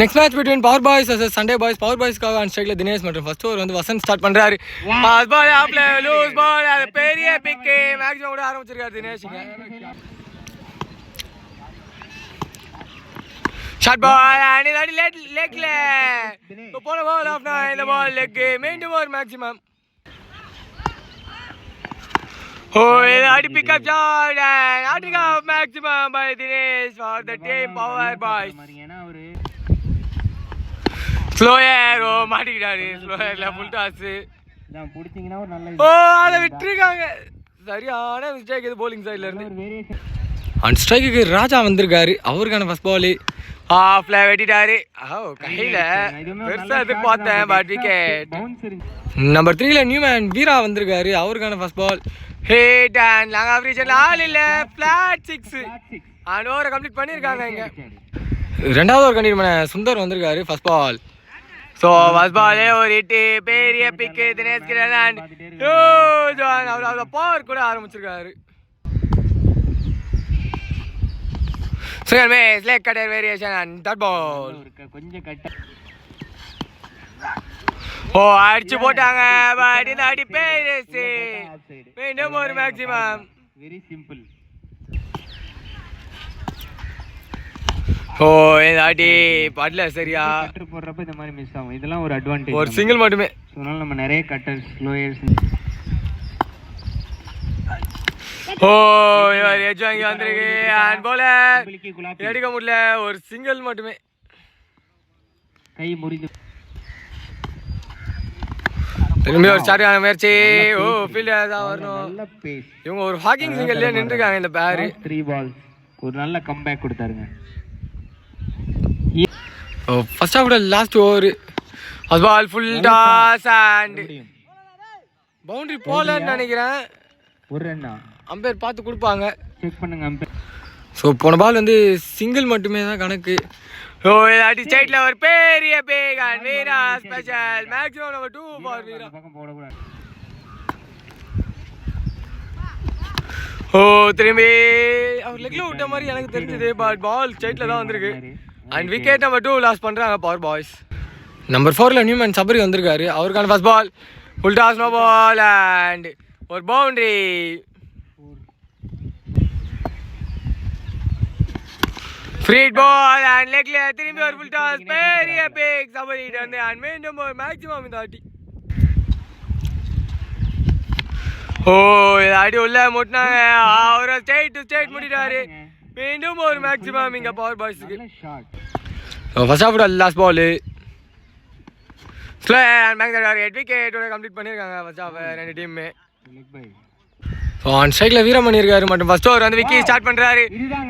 Next match between Power Boys versus Sunday Boys. Power Boys காக on strike Dinesh மற்றும் first over வந்து Vasanth start பண்றாரு. Pass பால் ஆப்ல loose ball அது பெரிய பிக் மேக்ஸிமம் கூட ஆரம்பிச்சிருக்காரு தினேஷ்ங்க. ஷாட் பால் அண்ட் இது லெக்ல போன பால் ஆஃப் இந்த பால் லெக் மீண்டும் ஒரு மேக்ஸிமம். இது அடி பிக்கப் ஷாட் அண்ட் அடிங்க maximum by Dinesh for the team power boys. Slower மாட்டிக்கிட்டாரு. ஸ்லோயர்ல ஃபுல் டாஸ் தான் புடிச்சீங்கன்னா ஒரு நல்ல அதை விட்டுருக்காங்க. சரியான மிஸ்டேக் இது போலிங் சைட்ல இருந்து. ஆன் ஸ்ட்ரைக்கு ராஜா வந்திருக்காரு. அவருக்கான ஃபர்ஸ்ட் பால் ஆஃப்ல வெட்டிட்டாரு. கையில பெருசா எதிர்பார்த்தேன் பட் விக்கெட். நம்பர் 3ல நியூமேன் வீரா வந்திருக்காரு. அவருக்கான first ball hit and long off reach all இல்ல ஃபிளாட் 6 அண்ட் ஓவரை கம்ப்ளீட் பண்ணிருக்காங்க. இங்க ரெண்டாவது ஓவர் கண்டினியூ பண்ண சுந்தர் வந்திருக்காரு. ஃபர்ஸ்ட் பால் ஸோ ஃபர்ஸ்ட் பாலே ஒரு ஹிட்டு பெரிய பிக்கு தினேஷ் கிரண் அண்ட் அவர் பவர் கூட ஆரம்பிச்சிருக்காரு. leg cutter variation and that ball கொஞ்சம் கட்ட அடிச்சு போட்டாங்க பட் இந்த அடி பேரேசி மீண்டும் ஒரு மேக்ஸிமம். Very simple. இந்த அடி படல சரியா கட்டர் போடுறப்ப இந்த மாதிரி மிஸ் ஆகும். இதெல்லாம் ஒரு அட்வான்டேஜ். ஒரு சிங்கிள் மட்டுமே. அதனால நம்ம நிறைய கட்டர்ஸ் ஸ்லோயர்ஸ் இவர் எட்ஜ் வாங்கி வந்திருக்கு அண்ட் பவுலர் எடுக்க முடியல. ஒரு சிங்கிள் மட்டுமே. கை முறிந்து திரும்பி ஒரு ஸ்டார்ட் முயற்சி. ஃபீல்டர் தான் வரணும். நல்ல பேஸ். இவங்க ஒரு ஹாக்கிங் சிங்கிள்லயே நின்றுருக்காங்க. இந்த பேர் 3 பால்ஸ் ஒரு நல்ல கம்பேக் கொடுத்தாருங்க. First half last over first ball full toss and boundary போலன்னு நினைக்கிறேன். ஒரு ரன்னா அம்பையர் பார்த்து கொடுப்பாங்க. செக் பண்ணுங்க அம்பையர். ஸோ போன பால் வந்து சிங்கிள் மட்டுமே தான் கணக்கு. அடி சைட்ல ஒரு பெரிய back and Veera special maximum number 2 for Veera. பக்கம் போடக்கூடாது. திரும்பி அவர் லெக்ல விட்ட மாதிரி எனக்கு தெரிஞ்சது பட் பால் சைட்ல தான் வந்திருக்கு அண்ட் விக்கெட் நம்பர் 2 லாஸ் பண்றாங்க பவர் பாய்ஸ். நம்பர் 4ல நியூமன் சபரி வந்திருக்காரு. அவருக்கான first ball full toss no ball and ஒரு பவுண்டரி. ஃப்ரீ பால் அண்ட் லெக்ல திரும்பி ஒரு ஃபுல் டாஸ் பெரிய பிக் சபரி வந்து அண்ட் மீண்டும் ஒரு மேக்ஸிமம் இந்த அடி. இந்த அடி உள்ள முட்டினாங்க. அவரை ஸ்ட்ரெயிட் டு ஸ்ட்ரெயிட் முடிட்டாரு. மீண்டும் ஒரு மேக்ஸிமம் இங்க பவர் பாய்ஸ்க்கு. First half last ball slower and maximum 8 விக்கெட்டோட கம்ப்ளீட் பண்ணிருக்காங்க ஃபர்ஸ்ட் ஹாஃப் ரெண்டு டீமுமே. ஸோ ஆன் ஸ்ட்ரைக்ல வீரமணி இருக்காரு மற்றும் ஃபர்ஸ்ட் ஓவர் வந்து விக்கி ஸ்டார்ட் பண்றாரு.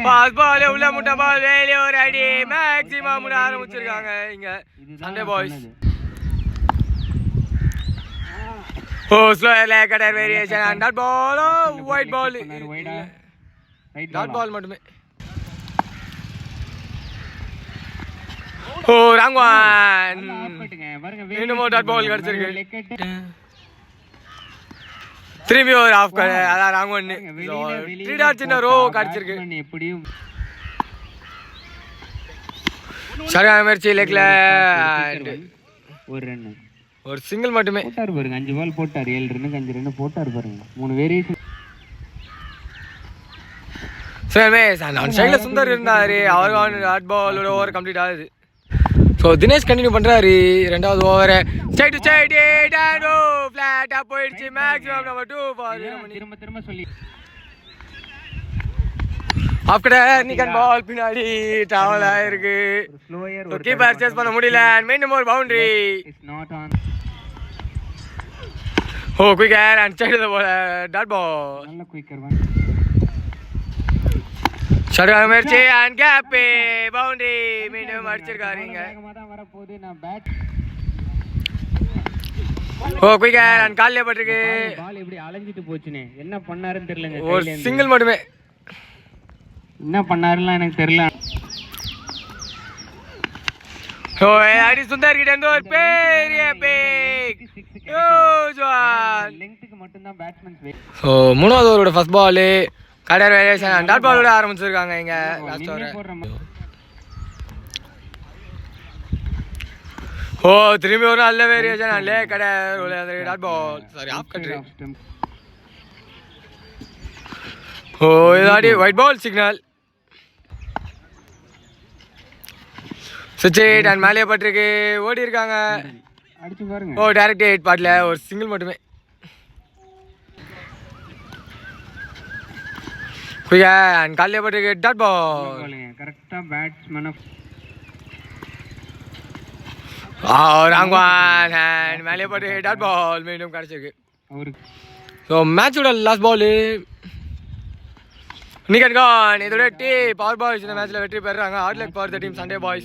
ஃபர்ஸ்ட் பால் உள்ள முட்டை பால் வெளியே ஒரு அடி மேக்ஸிமம் முட ஆரம்பிச்சிருக்காங்க இங்க Sunday boys. Slower leg cutter variation and that ball white ball dot ball மட்டுமே. ராங் ஒன் இன்னும் டாட் பால் கிடைச்சிருக்கு. திரும்பி ஒரு ஆஃப் அதான் ராங் ஒன் 3 டாட் சின்ன ரோ கிடைச்சிருக்கு. எப்படியும் சரியான முயற்சி லெக்ல ஒரு ரன் ஒரு சிங்கிள் மட்டுமே போட்டார் பாருங்க. 5 பால் போட்டார். 7 ரன்னுக்கு 5 ரன் போட்டார் பாருங்க. 3 வேரியேஷன். சரி நான் ஸ்ட்ரைக்ல சுந்தர் இருந்தாரு. அவருக்கு டாட் பாலோட ஓவர் கம்ப்ளீட் ஆகுது. ஸோ தினேஷ் கண்டினியூ பண்றாரு ரெண்டாவது ஓவரை ஸ்ட்ரைட் டு ஸ்ட்ரைட் அண்ட் ஃபிளாட்டா போயிடுச்சு. மேக்ஸிமம் நம்பர் 2 ஃபார் திரும்ப திரும்ப சொல்லி ஆஃப்டர் நிக்கன் பால் பின்னாடி டிராவல் ஆயிருக்கு. ஸ்லோயர் ஒரு கீப்பர் சேஸ் பண்ண முடியல அண்ட் மீண்டும் ஒரு boundary. It's not on. Quicker and straight to ball dot ball. நல்ல குயிக்கர் வந்து சரியான முயற்சி அண்ட் கேப் பவுண்டரி மீண்டும் அடிச்சிருக்காரு. இங்க வர போது நான் பேட் குயிக்கர் அண்ட் கால்ல பட்டிருக்கு. பால் எப்படி அலைஞ்சிட்டு போச்சுனே என்ன பண்ணாருன்னு தெரியலங்க. ஒரு சிங்கிள் மட்டுமே. என்ன பண்ணாருன்னு எனக்கு தெரியல. அடி சுந்தர் கிட்ட இருந்து ஒரு பெரிய பிக் லெங்த்க்கு மட்டும் தான் பேட்ஸ்மேன். மூணாவது ஓவரோட ஃபர்ஸ்ட் பால் கடர் வேரியேஷன் டாட் பாலோட ஆரம்பிச்சிருக்காங்க இங்க லாஸ்ட் ஓவர். ஓ திரும்பி ஒரு நல்ல வேரியேஷன் நல்ல கடை dot ball sorry off cutter ஓ இதாடி ஒயிட் பால் சிக்னல் சுவிட்ச் அண்ட் மேலே பட்டிருக்கு ஓடி இருக்காங்க அடிச்சு பாருங்க. ஓ டைரக்ட் 8 பாட்ல ஒரு சிங்கிள் மட்டுமே அண்ட் காலையில் பட்டிருக்கு டாட் பால் கரெக்டா பேட்ஸ்மேனை ராங் ஒன் அண்ட் மேலே பட்டு டாட் பால் மீண்டும் கிடச்சிருக்கு. அவருக்கு ஸோ மேட்சோட லாஸ்ட் பால் நிகன் கான் இதோட பவர் பாய்ஸ் இந்த மேட்ச்ல வெற்றி பெறாங்க. Hard luck for the team Sunday boys.